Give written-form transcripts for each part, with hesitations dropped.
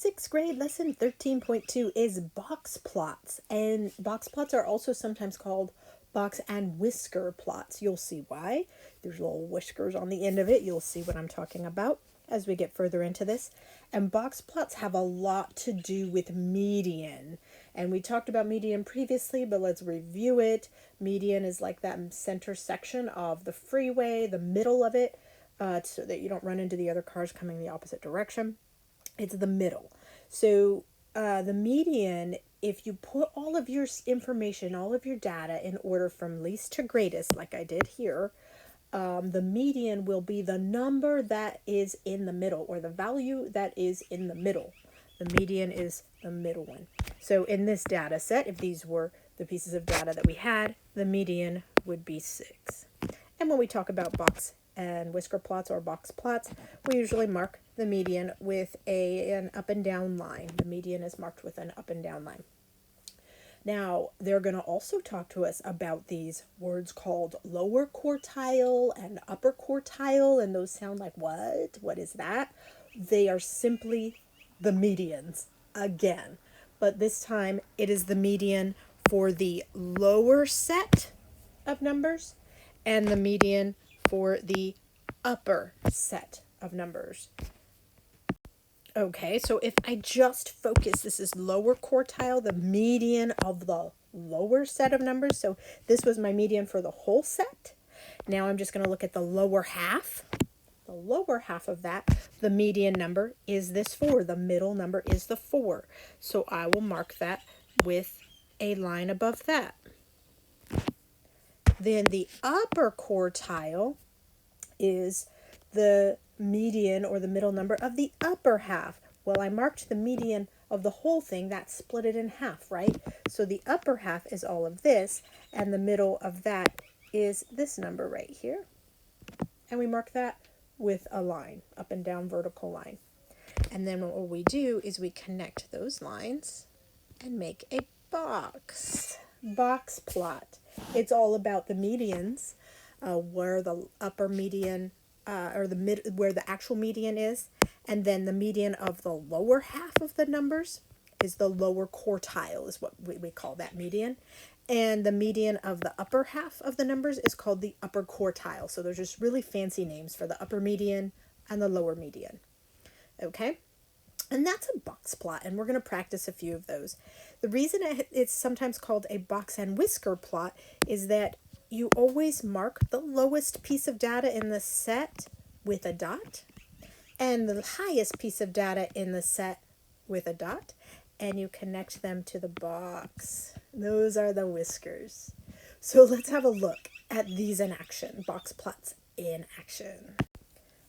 Sixth grade lesson 13.2 is box plots. And box plots are also sometimes called box and whisker plots. You'll see why. There's little whiskers on the end of it. You'll see what I'm talking about as we get further into this. And box plots have a lot to do with median. And we talked about median previously, but let's review it. Median is like that center section of the freeway, the middle of it, so that you don't run into the other cars coming the opposite direction. It's the middle. So the median, if you put all of your information, all of your data in order from least to greatest, like I did here, the median will be the number that is in the middle, or the value that is in the middle. The median is the middle one. So in this data set, if these were the pieces of data that we had, the median would be 6. And when we talk about box and whisker plots or box plots, we usually mark the median with an up and down line. The median is marked with an up and down line. Now, they're going to also talk to us about these words called lower quartile and upper quartile, and those sound like what? What is that? They are simply the medians again, but this time it is the median for the lower set of numbers and the median for the upper set of numbers. Okay, so if I just focus, this is lower quartile, the median of the lower set of numbers. So this was my median for the whole set. Now I'm just going to look at the lower half. The lower half of that, the median number is this 4. The middle number is the 4. So I will mark that with a line above that. Then the upper quartile is the median or the middle number of the upper half. Well, I marked the median of the whole thing. That split it in half, right? So the upper half is all of this, and the middle of that is this number right here. And we mark that with a line, up and down vertical line. And then what we do is we connect those lines and make a box plot. It's all about the medians, where the upper median or where the actual median is, and then the median of the lower half of the numbers is the lower quartile, is what we call that median, and the median of the upper half of the numbers is called the upper quartile. So there's just really fancy names for the upper median and the lower median. Okay, and that's a box plot, and we're going to practice a few of those. The reason it's sometimes called a box and whisker plot is that you always mark the lowest piece of data in the set with a dot and the highest piece of data in the set with a dot, and you connect them to the box. Those are the whiskers. So let's have a look at these in action, box plots in action.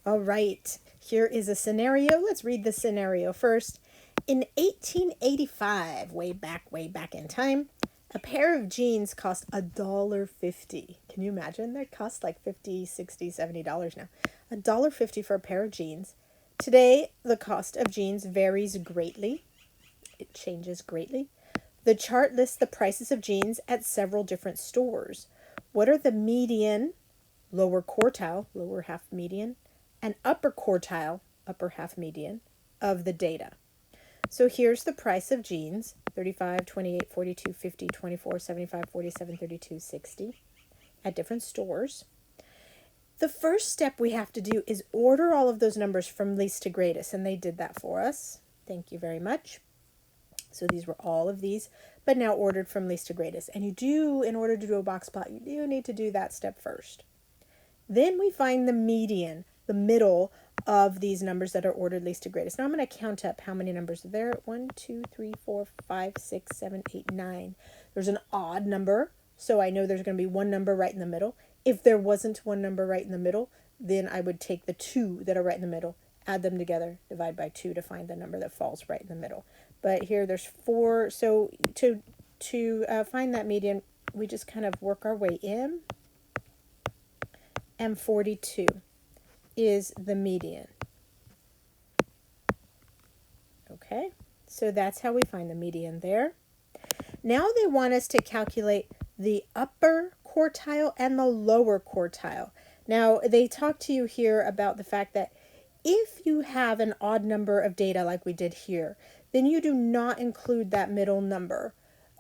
All right, here is a scenario. Let's read the scenario first. In 1885, way back in time, a pair of jeans cost $1.50. Can you imagine? They cost like $50, $60, $70 now. $1.50 for a pair of jeans. Today, the cost of jeans varies greatly. It changes greatly. The chart lists the prices of jeans at several different stores. What are the median, lower quartile, lower half median, and upper quartile, upper half median, of the data? So here's the price of jeans: 35, 28, 42, 50, 24, 75, 47, 32, 60 at different stores. The first step we have to do is order all of those numbers from least to greatest, and they did that for us. Thank you very much. So these were all of these, but now ordered from least to greatest. And you do, in order to do a box plot, you do need to do that step first. Then we find the median, the middle of these numbers that are ordered least to greatest. Now I'm going to count up how many numbers are there. 1, 2, 3, 4, 5, 6, 7, 8, 9. There's an odd number, so I know there's going to be one number right in the middle. If there wasn't one number right in the middle, then I would take the 2 that are right in the middle, add them together, divide by 2 to find the number that falls right in the middle. But here there's 4, so to find that median, we just kind of work our way in, and 42 is the median. Okay, so that's how we find the median there. Now they want us to calculate the upper quartile and the lower quartile. Now they talk to you here about the fact that If you have an odd number of data like we did here, then you do not include that middle number,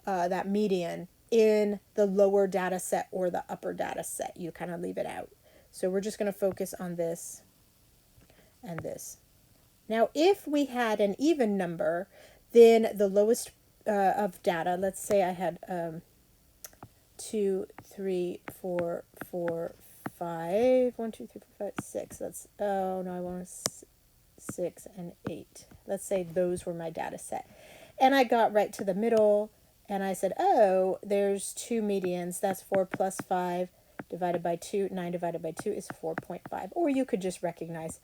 that median, in the lower data set or the upper data set. You kind of leave it out. So we're just going to focus on this and this. Now, if we had an even number, then the lowest of data, let's say I had 2, 3, 4, 4, 5, 1, 2, 3, 4, 5, 6. That's, oh no, I want 6 and 8. Let's say those were my data set. And I got right to the middle and I said, oh, there's two medians. That's 4 plus 5 divided by 2. 9 divided by 2 is 4.5. Or you could just recognize,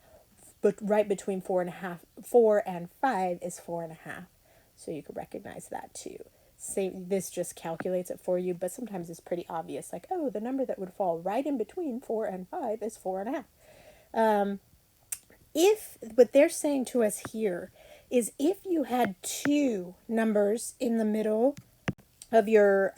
but right between 4 and 5 is 4.5. So you could recognize that too. Say this just calculates it for you, but sometimes it's pretty obvious. Like, oh, the number that would fall right in between 4 and 5 is 4.5. If what they're saying to us here is if you had two numbers in the middle of your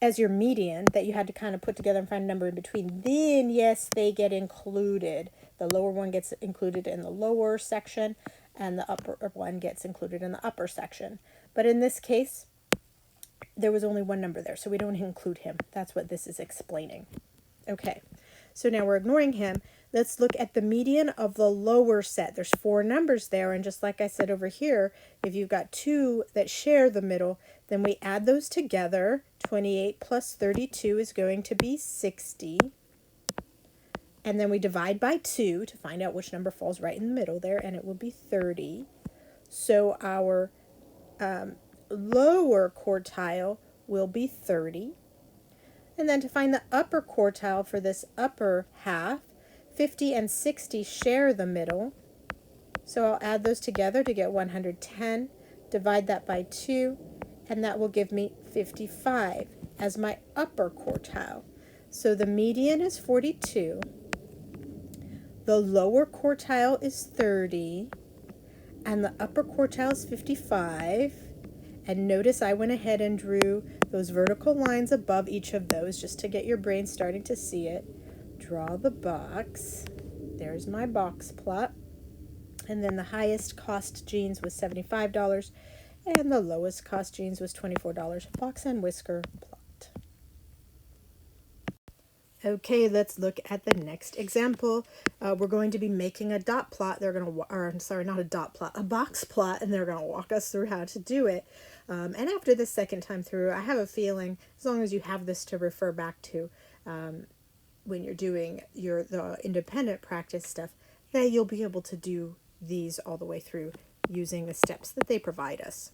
as your median that you had to kind of put together and find a number in between, then yes, they get included. The lower one gets included in the lower section and the upper one gets included in the upper section. But in this case, there was only one number there, so we don't include him. That's what this is explaining. Okay, so now we're ignoring him. Let's look at the median of the lower set. There's 4 numbers there, and just like I said over here, if you've got 2 that share the middle, then we add those together. 28 plus 32 is going to be 60. And then we divide by 2 to find out which number falls right in the middle there, and it will be 30. So our lower quartile will be 30. And then to find the upper quartile for this upper half, 50 and 60 share the middle. So I'll add those together to get 110, divide that by 2, and that will give me 55 as my upper quartile. So the median is 42. The lower quartile is 30, and the upper quartile is 55. And notice I went ahead and drew those vertical lines above each of those just to get your brain starting to see it. Draw the box. There's my box plot. And then the highest cost jeans was $75, and the lowest cost jeans was $24. Box and whisker plot. Okay, let's look at the next example. We're going to be making a dot plot. They're going to, or I'm sorry, not a dot plot, a box plot, and they're going to walk us through how to do it. And after the second time through, I have a feeling, as long as you have this to refer back to when you're doing the independent practice stuff, that you'll be able to do these all the way through using the steps that they provide us.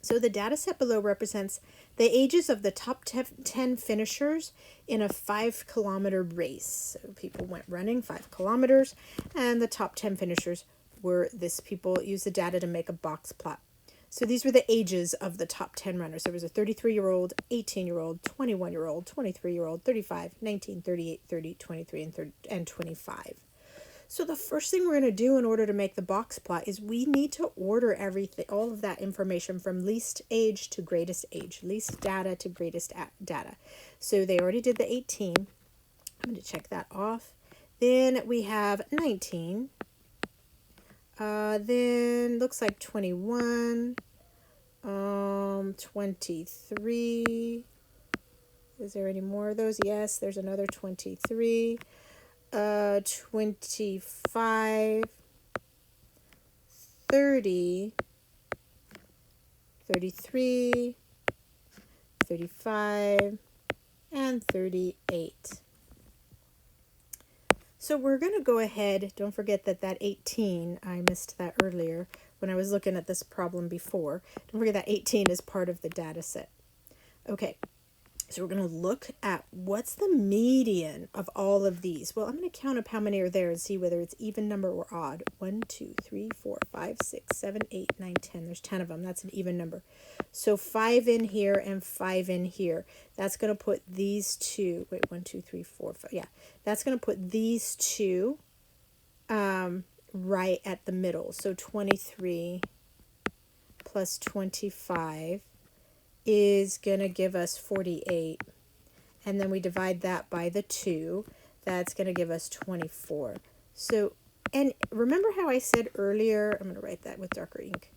So the data set below represents the ages of the top 10 finishers in a 5-kilometer race. So people went running 5 kilometers, and the top 10 finishers were this. People used the data to make a box plot. So these were the ages of the top 10 runners. There was a 33-year-old, 18-year-old, 21-year-old, 23-year-old, 35, 19, 38, 30, 23, and 25. So the first thing we're going to do in order to make the box plot is we need to order everything, all of that information from least age to greatest age, least data to greatest data. So they already did the 18. I'm going to check that off. Then we have 19. Then looks like 21, 23. Is there any more of those? Yes, there's another 23. 25, 30, 33, 35, and 38. So we're going to go ahead, don't forget that 18, I missed that earlier when I was looking at this problem before. Don't forget that 18 is part of the data set. Okay. So we're going to look at what's the median of all of these. Well, I'm going to count up how many are there and see whether it's even number or odd. 1, 2, 3, 4, 5, 6, 7, 8, 9, 10. There's 10 of them. That's an even number. So 5 in here and 5 in here. That's going to put these two. Wait, 1, 2, 3, 4, 5. Yeah, that's going to put these two right at the middle. So 23 plus 25 is going to give us 48, and then we divide that by the 2. That's going to give us 24. So And remember how I said earlier, I'm going to write that with darker ink.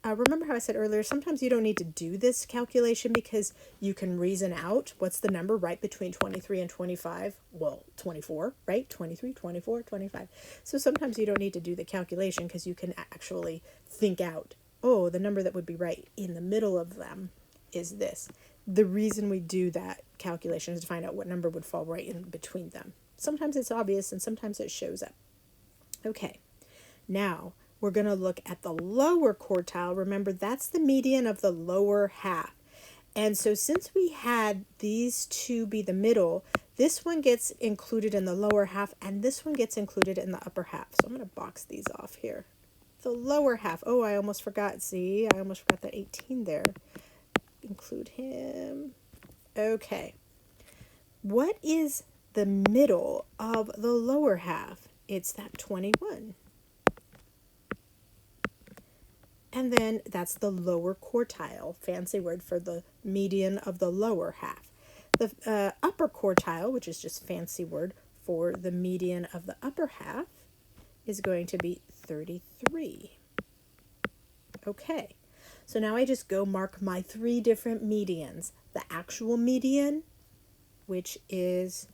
Remember how I said earlier, sometimes you don't need to do this calculation because you can reason out what's the number right between 23 and 25. Well, 24, right? 23, 24, 25. So sometimes you don't need to do the calculation because you can actually think out, oh, the number that would be right in the middle of them is this. The reason we do that calculation is to find out what number would fall right in between them. Sometimes it's obvious and sometimes it shows up. Okay, now we're going to look at the lower quartile. Remember, that's the median of the lower half. And so since we had these two be the middle, this one gets included in the lower half and this one gets included in the upper half. So I'm going to box these off here. The lower half. Oh, I almost forgot. See, I almost forgot that 18 there. Include him. Okay. What is the middle of the lower half? It's that 21. And then that's the lower quartile, fancy word for the median of the lower half. The upper quartile, which is just fancy word for the median of the upper half, is going to be 33. Okay, so now I just go mark my 3 different medians. The actual median, which is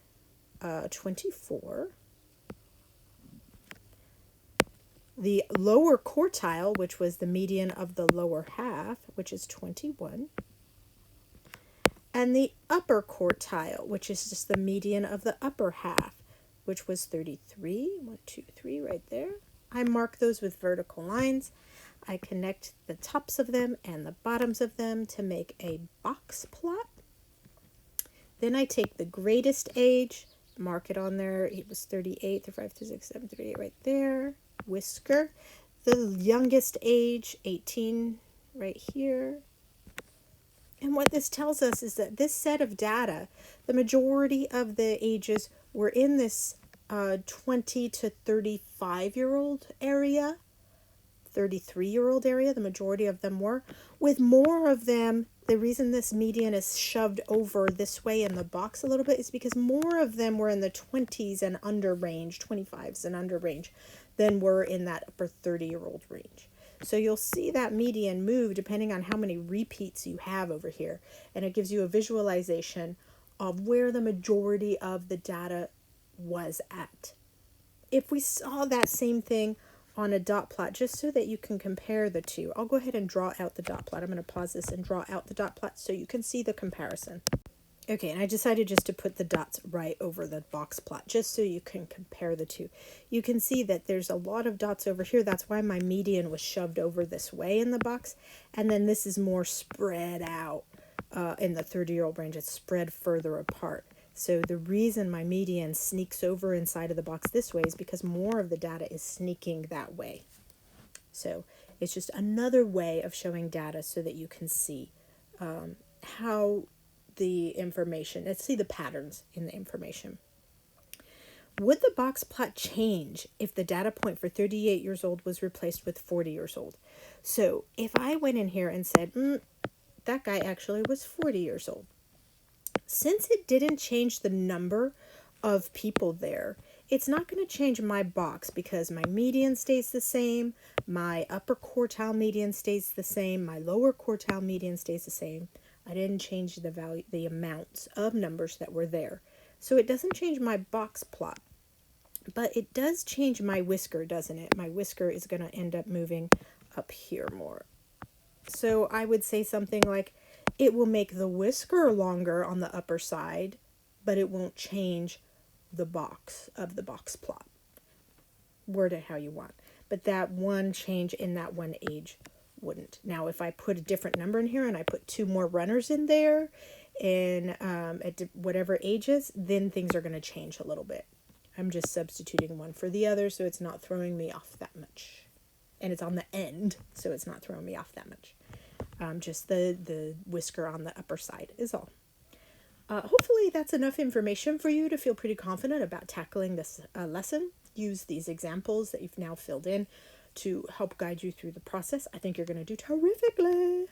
24. The lower quartile, which was the median of the lower half, which is 21. And the upper quartile, which is just the median of the upper half, which was 33. 1, 2, 3 right there. I mark those with vertical lines. I connect the tops of them and the bottoms of them to make a box plot. Then I take the greatest age, mark it on there. It was 38, 35, 36, 7, 38 right there. Whisker. The youngest age, 18, right here. And what this tells us is that this set of data, the majority of the ages were in this 20 to 35-year-old area, 33-year-old area, the majority of them were, with more of them. The reason this median is shoved over this way in the box a little bit is because more of them were in the 20s and under range, 25s and under range, than were in that upper 30-year-old range. So you'll see that median move depending on how many repeats you have over here. And it gives you a visualization of where the majority of the data was at. If we saw that same thing on a dot plot, just so that you can compare the two, I'll go ahead and draw out the dot plot. I'm going to pause this and draw out the dot plot so you can see the comparison. Okay, and I decided just to put the dots right over the box plot, just so you can compare the two. You can see that there's a lot of dots over here. That's why my median was shoved over this way in the box. And then this is more spread out in the 30-year-old range. It's spread further apart. So the reason my median sneaks over inside of the box this way is because more of the data is sneaking that way. So it's just another way of showing data so that you can see how the information, let's see the patterns in the information. Would the box plot change if the data point for 38 years old was replaced with 40 years old? So if I went in here and said, that guy actually was 40 years old. Since it didn't change the number of people there, it's not going to change my box because my median stays the same, my upper quartile median stays the same, my lower quartile median stays the same. I didn't change the value, the amounts of numbers that were there. So it doesn't change my box plot, but it does change my whisker, doesn't it? My whisker is going to end up moving up here more. So I would say something like, it will make the whisker longer on the upper side, but it won't change the box of the box plot. Word it how you want. But that one change in that one age wouldn't. Now, if I put a different number in here and I put 2 more runners in there in at whatever ages, then things are going to change a little bit. I'm just substituting one for the other, so it's not throwing me off that much. And it's on the end, so it's not throwing me off that much. Just the whisker on the upper side is all. Hopefully that's enough information for you to feel pretty confident about tackling this lesson. Use these examples that you've now filled in to help guide you through the process. I think you're going to do terrifically.